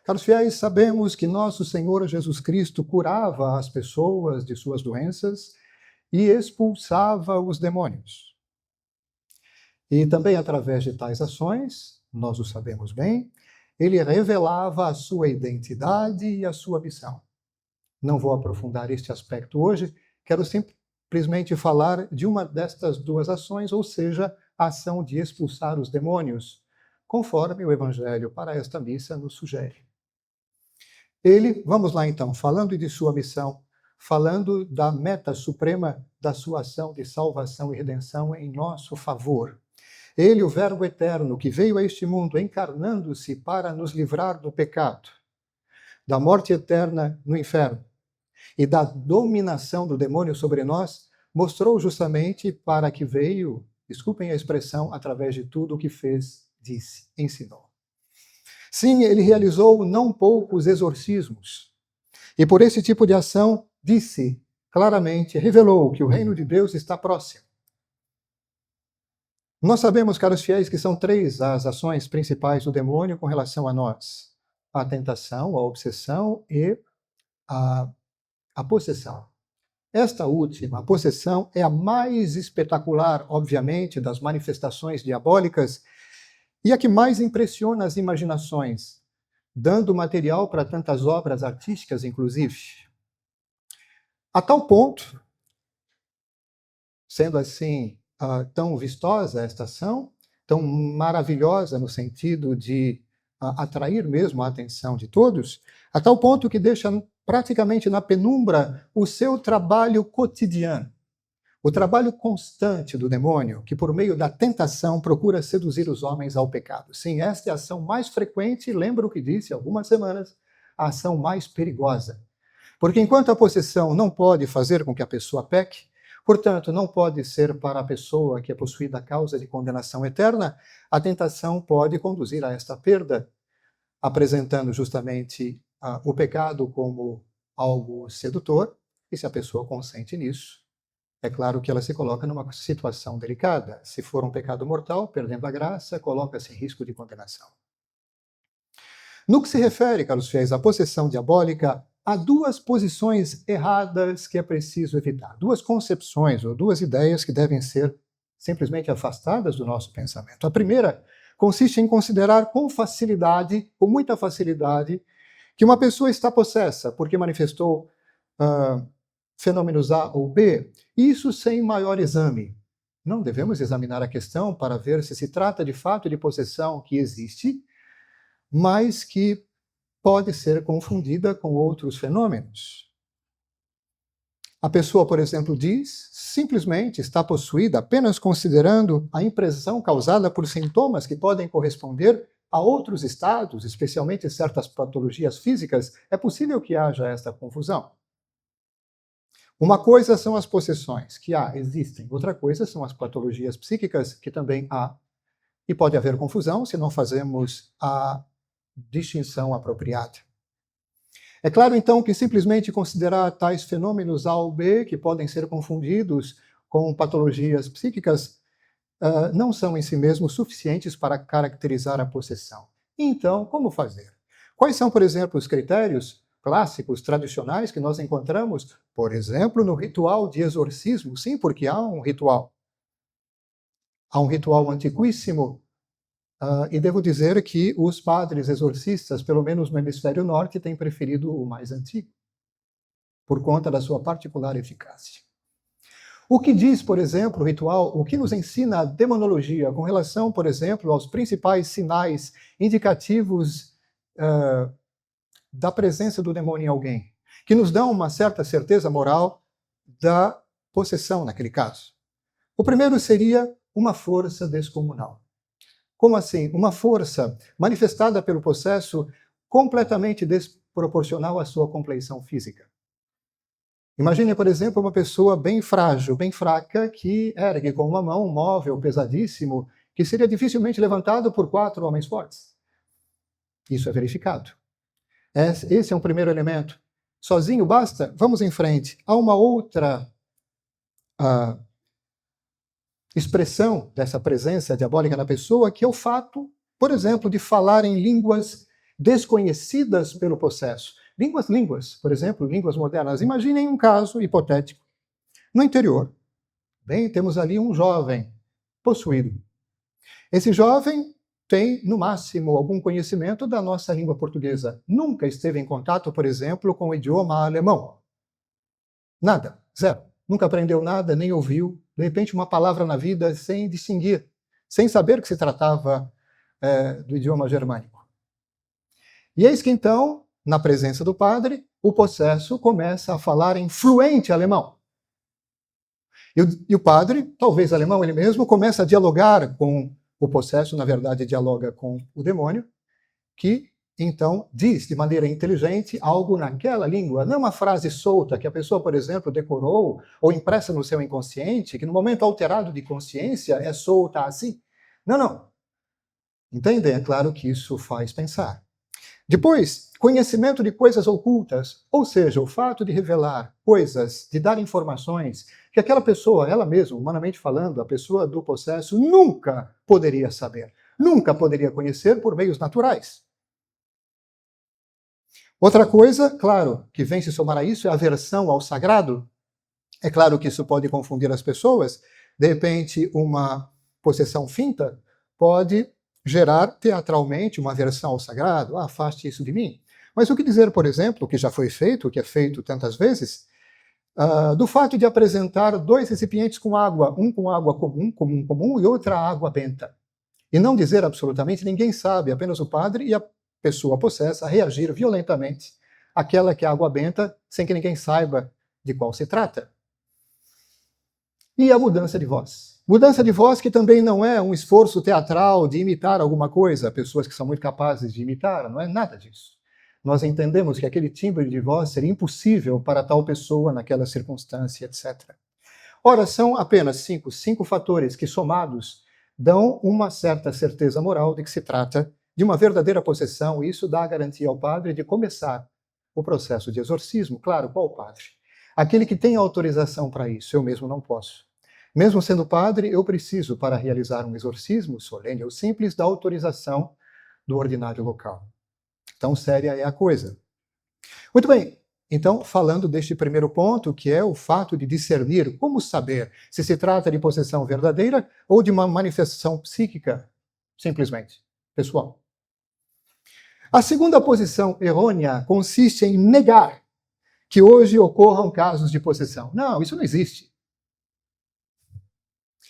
Caros fiéis, sabemos que nosso Senhor Jesus Cristo curava as pessoas de suas doenças e expulsava os demônios. E também através de tais ações, nós o sabemos bem, ele revelava a sua identidade e a sua missão. Não vou aprofundar este aspecto hoje, quero simplesmente falar de uma destas duas ações, ou seja, a ação de expulsar os demônios, conforme o Evangelho para esta missa nos sugere. Ele, vamos lá então, falando de sua missão, falando da meta suprema da sua ação de salvação e redenção em nosso favor. Ele, o Verbo eterno, que veio a este mundo encarnando-se para nos livrar do pecado, da morte eterna no inferno e da dominação do demônio sobre nós, mostrou justamente para que veio, desculpem a expressão, através de tudo o que fez, disse, ensinou. Sim, ele realizou não poucos exorcismos. E por esse tipo de ação, disse claramente, revelou que o reino de Deus está próximo. Nós sabemos, caros fiéis, que são três as ações principais do demônio com relação a nós: a tentação, a obsessão e a possessão. Esta última, a possessão, é a mais espetacular, obviamente, das manifestações diabólicas e a que mais impressiona as imaginações, dando material para tantas obras artísticas, inclusive. A tal ponto, sendo assim tão vistosa esta ação, tão maravilhosa no sentido de atrair mesmo a atenção de todos, a tal ponto que deixa praticamente na penumbra o seu trabalho cotidiano, o trabalho constante do demônio, que por meio da tentação procura seduzir os homens ao pecado. Sim, esta é a ação mais frequente, lembra o que disse há algumas semanas, a ação mais perigosa. Porque enquanto a possessão não pode fazer com que a pessoa peque, portanto, não pode ser para a pessoa que é possuída a causa de condenação eterna, a tentação pode conduzir a esta perda, apresentando justamente o pecado como algo sedutor, e se a pessoa consente nisso, é claro que ela se coloca numa situação delicada. Se for um pecado mortal, perdendo a graça, coloca-se em risco de condenação. No que se refere, caros fiéis, à possessão diabólica, há duas posições erradas que é preciso evitar. Duas concepções ou duas ideias que devem ser simplesmente afastadas do nosso pensamento. A primeira consiste em considerar com facilidade, com muita facilidade, que uma pessoa está possessa porque manifestou fenômenos A ou B, isso sem maior exame. Não devemos examinar a questão para ver se trata de fato de possessão que existe, mas que pode ser confundida com outros fenômenos. A pessoa, por exemplo, diz, simplesmente está possuída apenas considerando a impressão causada por sintomas que podem corresponder a outros estados, especialmente certas patologias físicas, é possível que haja esta confusão. Uma coisa são as possessões, que existem. Outra coisa são as patologias psíquicas, que também há. E pode haver confusão se não fazemos a distinção apropriada. É claro, então, que simplesmente considerar tais fenômenos A ou B, que podem ser confundidos com patologias psíquicas, não são em si mesmos suficientes para caracterizar a possessão. Então, como fazer? Quais são, por exemplo, os critérios clássicos, tradicionais, que nós encontramos, por exemplo, no ritual de exorcismo? Sim, porque há um ritual. Há um ritual antiquíssimo, e devo dizer que os padres exorcistas, pelo menos no hemisfério norte, têm preferido o mais antigo, por conta da sua particular eficácia. O que diz, por exemplo, o ritual, o que nos ensina a demonologia com relação, por exemplo, aos principais sinais indicativos da presença do demônio em alguém, que nos dão uma certa certeza moral da possessão naquele caso. O primeiro seria uma força descomunal. Como assim? Uma força manifestada pelo possesso completamente desproporcional à sua compleição física. Imagine, por exemplo, uma pessoa bem frágil, bem fraca, que ergue com uma mão um móvel pesadíssimo, que seria dificilmente levantado por 4 homens fortes. Isso é verificado. Esse é um primeiro elemento. Sozinho basta? Vamos em frente. Há uma outra expressão dessa presença diabólica na pessoa, que é o fato, por exemplo, de falar em línguas desconhecidas pelo processo. Línguas, por exemplo, línguas modernas. Imaginem um caso hipotético. No interior, bem, temos ali um jovem possuído. Esse jovem tem, no máximo, algum conhecimento da nossa língua portuguesa. Nunca esteve em contato, por exemplo, com o idioma alemão. Nada, zero. Nunca aprendeu nada, nem ouviu, de repente, uma palavra na vida sem distinguir, sem saber que se tratava do idioma germânico. E eis que, então, na presença do padre, o possesso começa a falar em fluente alemão. E o padre, talvez alemão ele mesmo, começa a dialogar com o possesso, na verdade, dialoga com o demônio, que então diz de maneira inteligente algo naquela língua, não uma frase solta que a pessoa, por exemplo, decorou ou impressa no seu inconsciente, que no momento alterado de consciência é solta assim. Não. Entendem? É claro que isso faz pensar. Depois, conhecimento de coisas ocultas, ou seja, o fato de revelar coisas, de dar informações que aquela pessoa, ela mesma, humanamente falando, a pessoa do possesso, nunca poderia saber, nunca poderia conhecer por meios naturais. Outra coisa, claro, que vem se somar a isso é a aversão ao sagrado. É claro que isso pode confundir as pessoas. De repente, uma possessão finta pode gerar teatralmente uma aversão ao sagrado. Afaste isso de mim. Mas o que dizer, por exemplo, o que já foi feito, o que é feito tantas vezes, do fato de apresentar dois recipientes com água, um com água comum, e outra água benta. E não dizer absolutamente, ninguém sabe, apenas o padre e a pessoa possessa reagir violentamente àquela que é água benta, sem que ninguém saiba de qual se trata. E a mudança de voz. Mudança de voz que também não é um esforço teatral de imitar alguma coisa, pessoas que são muito capazes de imitar, não é nada disso. Nós entendemos que aquele timbre de voz seria impossível para tal pessoa naquela circunstância, etc. Ora, são apenas cinco fatores que, somados, dão uma certa certeza moral de que se trata de uma verdadeira possessão, e isso dá a garantia ao padre de começar o processo de exorcismo. Claro, qual padre? Aquele que tem autorização para isso, eu mesmo não posso. Mesmo sendo padre, eu preciso, para realizar um exorcismo solene ou simples, da autorização do ordinário local. Tão séria é a coisa. Muito bem, então, falando deste primeiro ponto, que é o fato de discernir, como saber se se trata de possessão verdadeira ou de uma manifestação psíquica, simplesmente, pessoal. A segunda posição errônea consiste em negar que hoje ocorram casos de possessão. Não, isso não existe.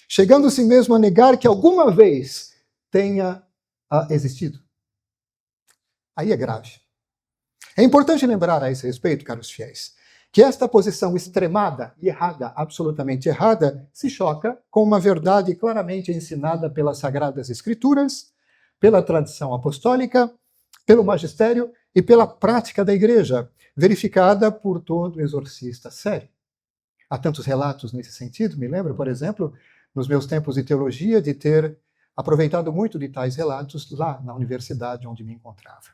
Chegando-se mesmo a negar que alguma vez tenha existido. Aí é grave. É importante lembrar a esse respeito, caros fiéis, que esta posição extremada e errada, absolutamente errada, se choca com uma verdade claramente ensinada pelas Sagradas Escrituras, pela tradição apostólica, pelo magistério e pela prática da Igreja, verificada por todo exorcista sério. Há tantos relatos nesse sentido. Me lembro, por exemplo, nos meus tempos de teologia, de ter aproveitado muito de tais relatos lá na universidade onde me encontrava,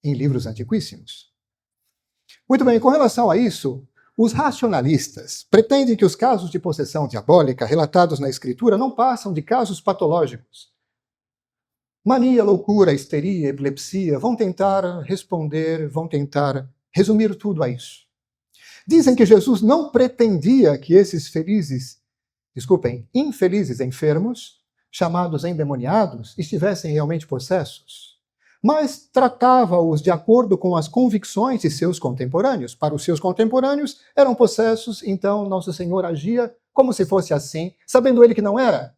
em livros antiquíssimos. Muito bem, com relação a isso, os racionalistas pretendem que os casos de possessão diabólica relatados na Escritura não passam de casos patológicos. Mania, loucura, histeria, epilepsia, vão tentar responder, vão tentar resumir tudo a isso. Dizem que Jesus não pretendia que esses infelizes enfermos, chamados endemoniados, estivessem realmente possessos, mas tratava-os de acordo com as convicções de seus contemporâneos. Para os seus contemporâneos, eram possessos, então Nosso Senhor agia como se fosse assim, sabendo ele que não era.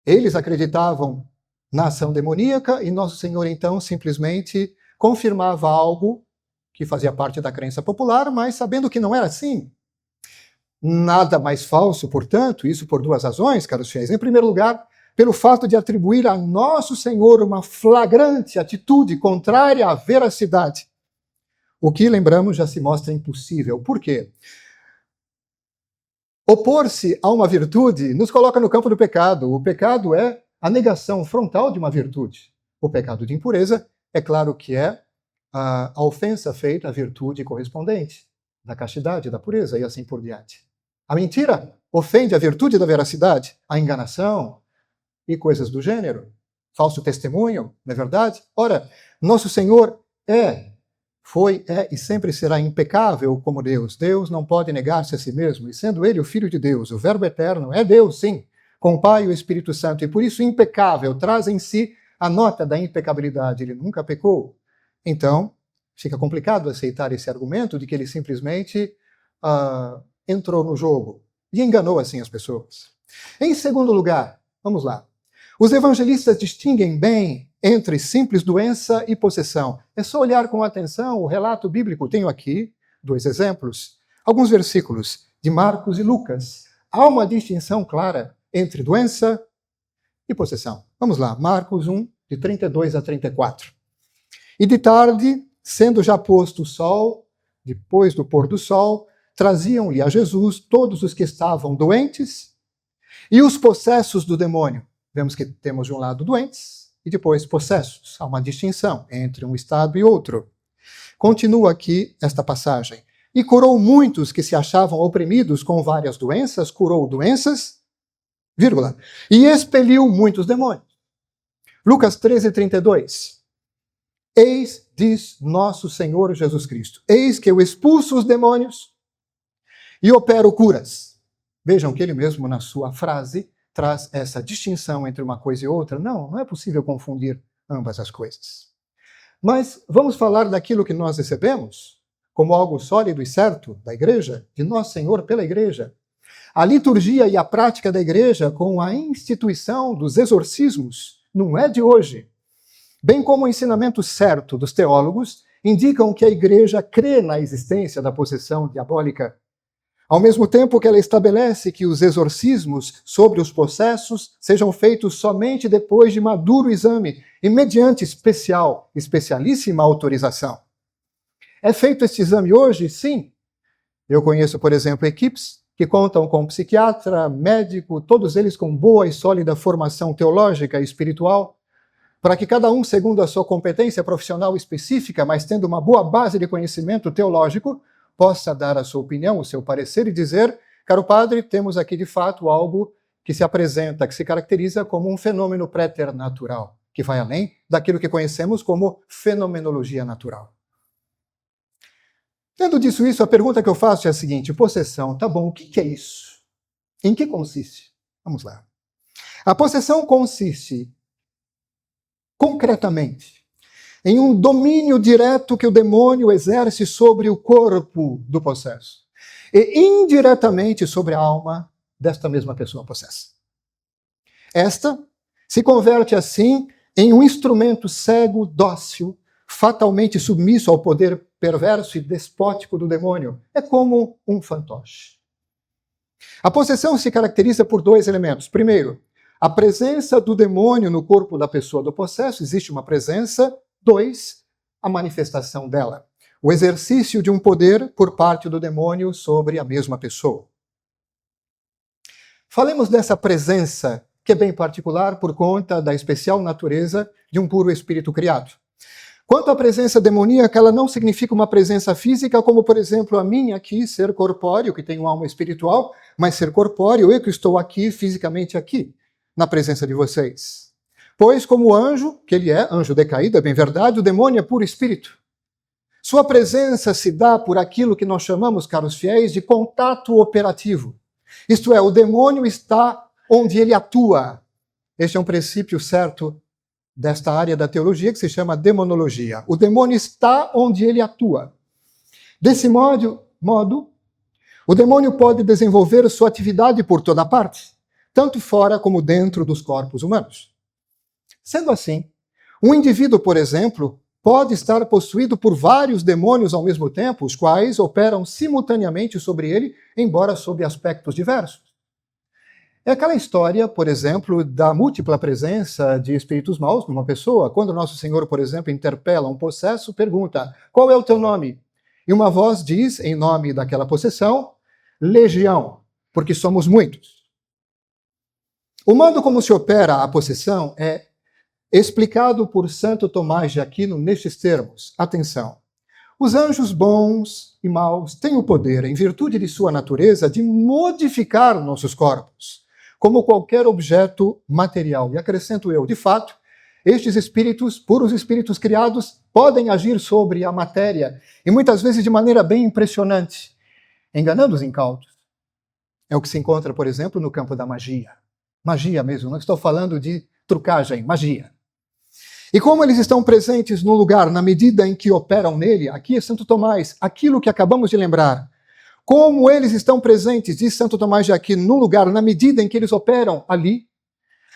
Eles acreditavam na ação demoníaca e Nosso Senhor, então, simplesmente confirmava algo que fazia parte da crença popular, mas sabendo que não era assim. Nada mais falso, portanto, isso por duas razões, caros fiéis. Em primeiro lugar, pelo fato de atribuir a Nosso Senhor uma flagrante atitude contrária à veracidade. O que, lembramos, já se mostra impossível. Por quê? Opor-se a uma virtude nos coloca no campo do pecado. O pecado é a negação frontal de uma virtude. O pecado de impureza, é claro que é a ofensa feita à virtude correspondente, da castidade, da pureza e assim por diante. A mentira ofende a virtude da veracidade, a enganação e coisas do gênero. falso testemunho, não é verdade? Ora, nosso Senhor foi e sempre será impecável como Deus. Deus não pode negar-se a si mesmo, e sendo Ele o Filho de Deus, o Verbo eterno, é Deus, sim, com o Pai e o Espírito Santo, e por isso impecável, traz em si a nota da impecabilidade, ele nunca pecou. Então, fica complicado aceitar esse argumento de que ele simplesmente entrou no jogo e enganou assim as pessoas. Em segundo lugar, vamos lá. Os evangelistas distinguem bem entre simples doença e possessão. É só olhar com atenção o relato bíblico. Tenho aqui 2 exemplos, alguns versículos de Marcos e Lucas. Há uma distinção clara entre doença e possessão. Vamos lá, Marcos 1, de 32 a 34. E de tarde, sendo já posto o sol, depois do pôr do sol, traziam-lhe a Jesus todos os que estavam doentes e os possessos do demônio. Vemos que temos de um lado doentes e depois possessos. Há uma distinção entre um estado e outro. Continua aqui esta passagem. E curou muitos que se achavam oprimidos com várias doenças, curou doenças, vírgula, e expeliu muitos demônios. Lucas 13, 32. Eis, diz nosso Senhor Jesus Cristo, eis que eu expulso os demônios e opero curas. Vejam que ele mesmo, na sua frase, traz essa distinção entre uma coisa e outra. Não é possível confundir ambas as coisas. Mas vamos falar daquilo que nós recebemos como algo sólido e certo da igreja, de nosso Senhor pela igreja. A liturgia e a prática da igreja com a instituição dos exorcismos não é de hoje. Bem como o ensinamento certo dos teólogos indicam que a igreja crê na existência da possessão diabólica, ao mesmo tempo que ela estabelece que os exorcismos sobre os possessos sejam feitos somente depois de maduro exame e mediante especialíssima autorização. É feito este exame hoje? Sim. Eu conheço, por exemplo, equipes que contam com psiquiatra, médico, todos eles com boa e sólida formação teológica e espiritual, para que cada um, segundo a sua competência profissional específica, mas tendo uma boa base de conhecimento teológico, possa dar a sua opinião, o seu parecer e dizer, caro padre, temos aqui de fato algo que se apresenta, que se caracteriza como um fenômeno preternatural, que vai além daquilo que conhecemos como fenomenologia natural. Tendo dito isso, a pergunta que eu faço é a seguinte: possessão, tá bom, o que é isso? Em que consiste? Vamos lá. A possessão consiste, concretamente, em um domínio direto que o demônio exerce sobre o corpo do possesso e indiretamente sobre a alma desta mesma pessoa possessa. Esta se converte assim em um instrumento cego, dócil, fatalmente submisso ao poder perverso e despótico do demônio. É como um fantoche. A possessão se caracteriza por 2 elementos. Primeiro, a presença do demônio no corpo da pessoa do possesso. Existe uma presença. 2, a manifestação dela. O exercício de um poder por parte do demônio sobre a mesma pessoa. Falemos dessa presença, que é bem particular por conta da especial natureza de um puro espírito criado. Quanto à presença demoníaca, ela não significa uma presença física, como, por exemplo, a minha aqui, ser corpóreo, que tenho alma espiritual, mas ser corpóreo, eu que estou aqui, fisicamente aqui, na presença de vocês. Pois, como anjo, que ele é, anjo decaído, é bem verdade, o demônio é puro espírito. Sua presença se dá por aquilo que nós chamamos, caros fiéis, de contato operativo. Isto é, o demônio está onde ele atua. Este é um princípio certo desta área da teologia que se chama demonologia. O demônio está onde ele atua. Desse modo, o demônio pode desenvolver sua atividade por toda parte, tanto fora como dentro dos corpos humanos. Sendo assim, um indivíduo, por exemplo, pode estar possuído por vários demônios ao mesmo tempo, os quais operam simultaneamente sobre ele, embora sob aspectos diversos. É aquela história, por exemplo, da múltipla presença de espíritos maus numa pessoa. Quando Nosso Senhor, por exemplo, interpela um possesso, pergunta: qual é o teu nome? E uma voz diz, em nome daquela possessão, legião, porque somos muitos. O modo como se opera a possessão é explicado por Santo Tomás de Aquino nestes termos. Atenção. Os anjos bons e maus têm o poder, em virtude de sua natureza, de modificar nossos corpos, como qualquer objeto material. E acrescento eu, de fato, estes espíritos, puros espíritos criados, podem agir sobre a matéria, e muitas vezes de maneira bem impressionante, enganando os incautos. É o que se encontra, por exemplo, no campo da magia. Magia mesmo, não estou falando de trucagem, magia. E como eles estão presentes no lugar, na medida em que operam nele, aqui é Santo Tomás, aquilo que acabamos de lembrar, como eles estão presentes, diz Santo Tomás de Aquino, no lugar, na medida em que eles operam ali,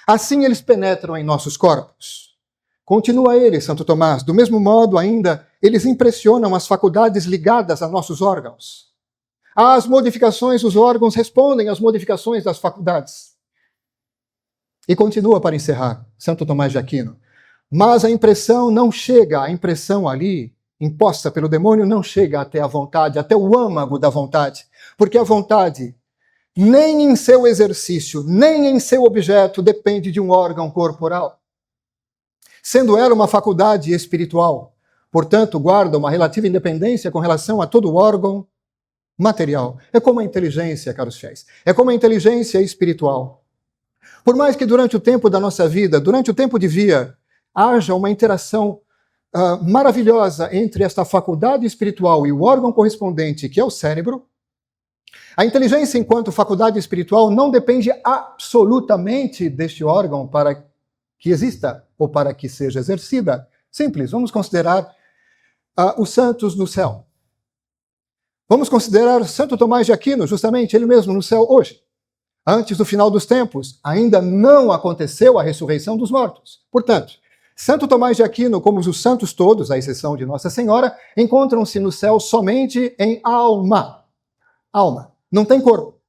assim eles penetram em nossos corpos. Continua ele, Santo Tomás, do mesmo modo ainda, eles impressionam as faculdades ligadas a nossos órgãos. Às modificações, os órgãos respondem às modificações das faculdades. E continua para encerrar, Santo Tomás de Aquino. Mas a impressão não chega, a impressão ali, imposta pelo demônio, não chega até a vontade, até o âmago da vontade. Porque a vontade, nem em seu exercício, nem em seu objeto, depende de um órgão corporal. Sendo ela uma faculdade espiritual, portanto, guarda uma relativa independência com relação a todo órgão material. É como a inteligência, caros fiéis. É como a inteligência espiritual. Por mais que durante o tempo da nossa vida, durante o tempo de vida, haja uma interação maravilhosa entre esta faculdade espiritual e o órgão correspondente, que é o cérebro, a inteligência enquanto faculdade espiritual não depende absolutamente deste órgão para que exista ou para que seja exercida. Simples, vamos considerar os santos no céu. Vamos considerar Santo Tomás de Aquino, justamente ele mesmo no céu hoje. Antes do final dos tempos, ainda não aconteceu a ressurreição dos mortos. Portanto, Santo Tomás de Aquino, como os santos todos, à exceção de Nossa Senhora, encontram-se no céu somente em alma. Alma. Não tem corpo.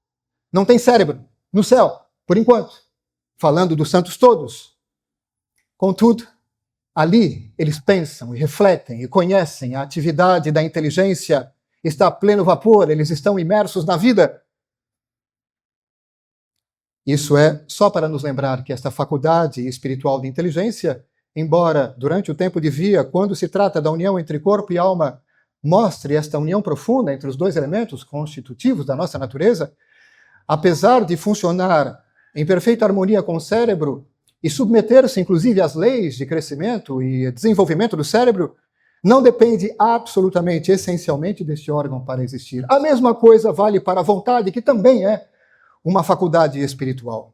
Não tem cérebro. No céu, por enquanto. Falando dos santos todos. Contudo, ali eles pensam e refletem e conhecem a atividade da inteligência. Está a pleno vapor, eles estão imersos na vida. Isso é só para nos lembrar que esta faculdade espiritual de inteligência, embora durante o tempo de vida, quando se trata da união entre corpo e alma, mostre esta união profunda entre os dois elementos constitutivos da nossa natureza, apesar de funcionar em perfeita harmonia com o cérebro e submeter-se inclusive às leis de crescimento e desenvolvimento do cérebro, não depende absolutamente, essencialmente deste órgão para existir. A mesma coisa vale para a vontade, que também é uma faculdade espiritual.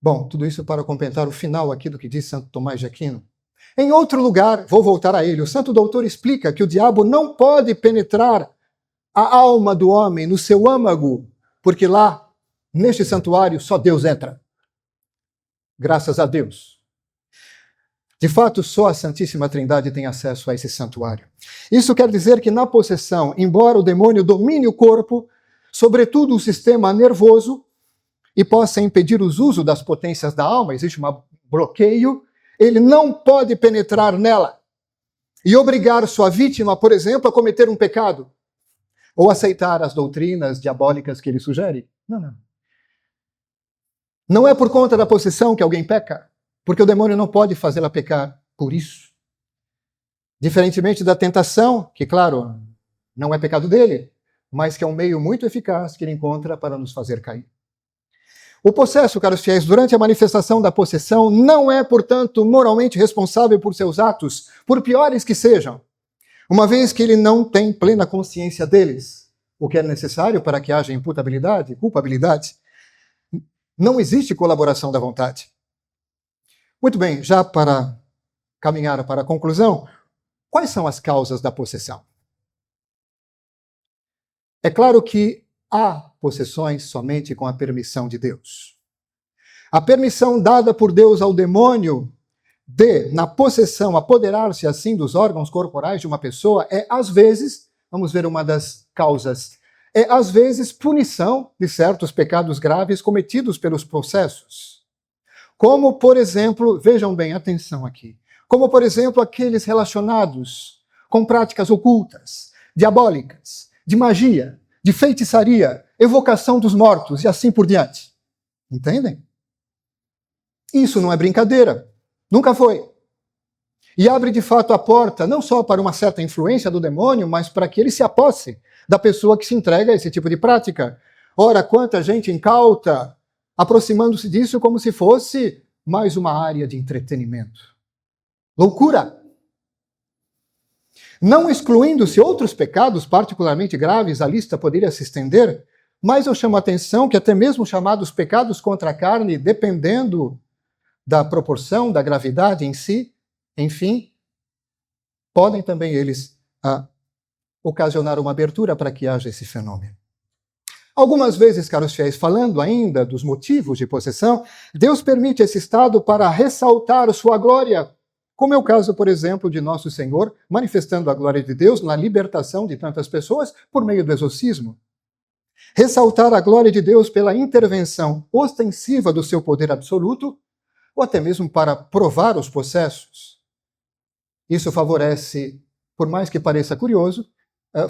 Bom, tudo isso para comentar o final aqui do que diz Santo Tomás de Aquino. Em outro lugar, vou voltar a ele, o Santo Doutor explica que o diabo não pode penetrar a alma do homem no seu âmago, porque lá, neste santuário, só Deus entra. Graças a Deus. De fato, só a Santíssima Trindade tem acesso a esse santuário. Isso quer dizer que na possessão, embora o demônio domine o corpo, sobretudo o sistema nervoso, e possa impedir o uso das potências da alma, existe um bloqueio, ele não pode penetrar nela e obrigar sua vítima, por exemplo, a cometer um pecado ou aceitar as doutrinas diabólicas que ele sugere. Não. Não é por conta da possessão que alguém peca, porque o demônio não pode fazê-la pecar por isso. Diferentemente da tentação, que, claro, não é pecado dele, mas que é um meio muito eficaz que ele encontra para nos fazer cair. O possesso, caros fiéis, durante a manifestação da possessão, não é, portanto, moralmente responsável por seus atos, por piores que sejam, uma vez que ele não tem plena consciência deles, o que é necessário para que haja imputabilidade, culpabilidade. Não existe colaboração da vontade. Muito bem, já para caminhar para a conclusão, quais são as causas da possessão? É claro que há possessões somente com a permissão de Deus. A permissão dada por Deus ao demônio de, na possessão, apoderar-se assim dos órgãos corporais de uma pessoa é, às vezes, vamos ver uma das causas, é, às vezes, punição de certos pecados graves cometidos pelos possessos. Como, por exemplo, vejam bem, atenção aqui, como, por exemplo, aqueles relacionados com práticas ocultas, diabólicas, de magia, de feitiçaria, evocação dos mortos e assim por diante. Entendem? Isso não é brincadeira. Nunca foi. E abre de fato a porta não só para uma certa influência do demônio, mas para que ele se aposse da pessoa que se entrega a esse tipo de prática. Ora, quanta gente incauta, aproximando-se disso como se fosse mais uma área de entretenimento. Loucura! Não excluindo-se outros pecados particularmente graves, a lista poderia se estender, mas eu chamo a atenção que até mesmo chamados pecados contra a carne, dependendo da proporção, da gravidade em si, enfim, podem também eles ocasionar uma abertura para que haja esse fenômeno. Algumas vezes, caros fiéis, falando ainda dos motivos de possessão, Deus permite esse estado para ressaltar sua glória, como é o caso, por exemplo, de nosso Senhor manifestando a glória de Deus na libertação de tantas pessoas por meio do exorcismo. Ressaltar a glória de Deus pela intervenção ostensiva do seu poder absoluto, ou até mesmo para provar os possessos. Isso favorece, por mais que pareça curioso,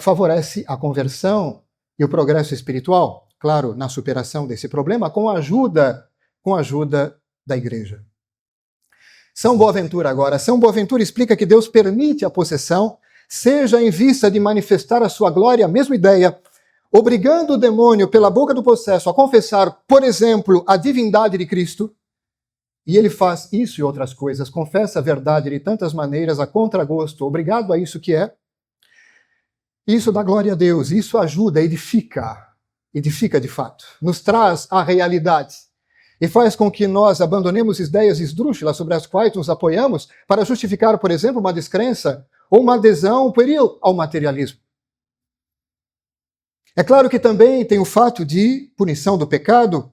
favorece a conversão e o progresso espiritual, claro, na superação desse problema, com a ajuda da igreja. São Boaventura agora. São Boaventura explica que Deus permite a possessão, seja em vista de manifestar a sua glória, a mesma ideia, obrigando o demônio pela boca do possesso a confessar, por exemplo, a divindade de Cristo, e ele faz isso e outras coisas, confessa a verdade de tantas maneiras, a contragosto, obrigado a isso que é. Isso dá glória a Deus, isso ajuda, edifica de fato, nos traz a realidade e faz com que nós abandonemos ideias esdrúxulas sobre as quais nos apoiamos para justificar, por exemplo, uma descrença ou uma adesão pueril ao materialismo. É claro que também tem o fato de punição do pecado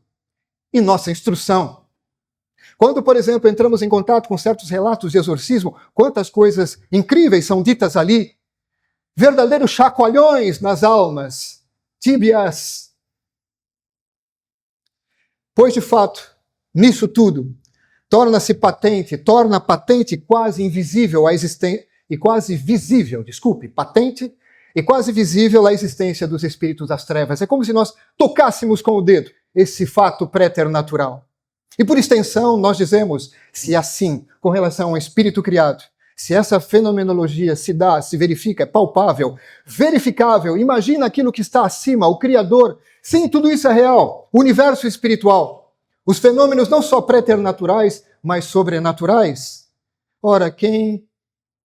e nossa instrução. Quando, por exemplo, entramos em contato com certos relatos de exorcismo, quantas coisas incríveis são ditas ali, verdadeiros chacoalhões nas almas, tíbias. Pois, de fato, nisso tudo, torna patente quase invisível a existência, e quase visível, patente e quase visível a existência dos espíritos das trevas. É como se nós tocássemos com o dedo esse fato préternatural. E por extensão, nós dizemos, se assim, com relação ao espírito criado, se essa fenomenologia se dá, se verifica, é palpável, verificável, imagina aquilo que está acima, o Criador. Sim, tudo isso é real, o universo espiritual. Os fenômenos não só preternaturais, mas sobrenaturais. Ora, quem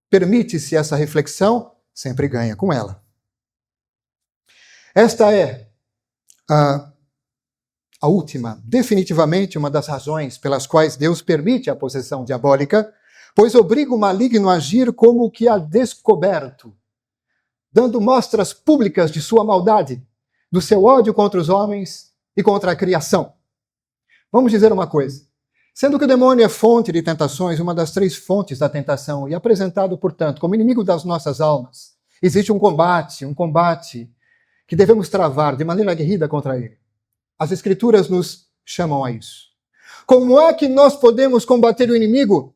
permite-se essa reflexão, sempre ganha com ela. Esta é a última, definitivamente uma das razões pelas quais Deus permite a possessão diabólica, pois obriga o maligno a agir como o que há descoberto, dando mostras públicas de sua maldade, do seu ódio contra os homens e contra a criação. Vamos dizer uma coisa. Sendo que o demônio é fonte de tentações, uma das 3 fontes da tentação, e apresentado, portanto, como inimigo das nossas almas, existe um combate que devemos travar de maneira aguerrida contra ele. As Escrituras nos chamam a isso. Como é que nós podemos combater o inimigo?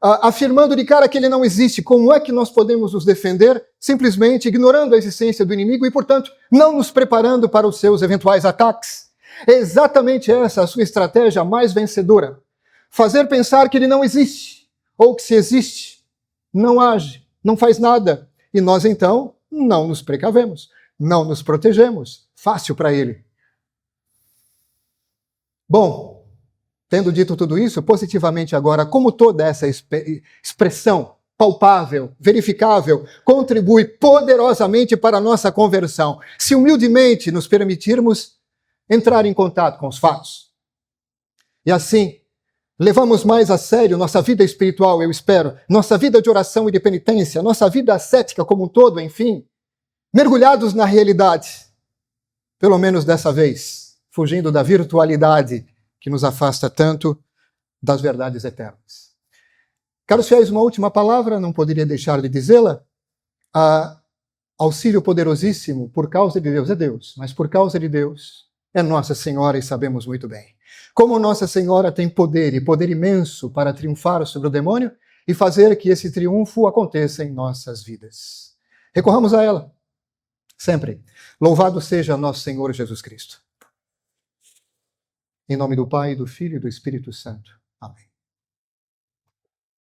Afirmando de cara que ele não existe. Como é que nós podemos nos defender? Simplesmente ignorando a existência do inimigo e, portanto, não nos preparando para os seus eventuais ataques. É exatamente essa a sua estratégia mais vencedora. Fazer pensar que ele não existe, ou que se existe, não age, não faz nada. E nós, então, não nos precavemos, não nos protegemos. Fácil para ele. Bom, tendo dito tudo isso, positivamente agora, como toda essa expressão palpável, verificável, contribui poderosamente para a nossa conversão, se humildemente nos permitirmos entrar em contato com os fatos. E assim, levamos mais a sério nossa vida espiritual, eu espero, nossa vida de oração e de penitência, nossa vida ascética como um todo, enfim, mergulhados na realidade, pelo menos dessa vez, fugindo da virtualidade que nos afasta tanto das verdades eternas. Caros fiéis, uma última palavra, não poderia deixar de dizê-la. Auxílio poderosíssimo, por causa de Deus, é Deus, mas por causa de Deus é Nossa Senhora e sabemos muito bem. Como Nossa Senhora tem poder, e poder imenso para triunfar sobre o demônio e fazer que esse triunfo aconteça em nossas vidas. Recorramos a ela, sempre. Louvado seja nosso Senhor Jesus Cristo. Em nome do Pai, do Filho e do Espírito Santo.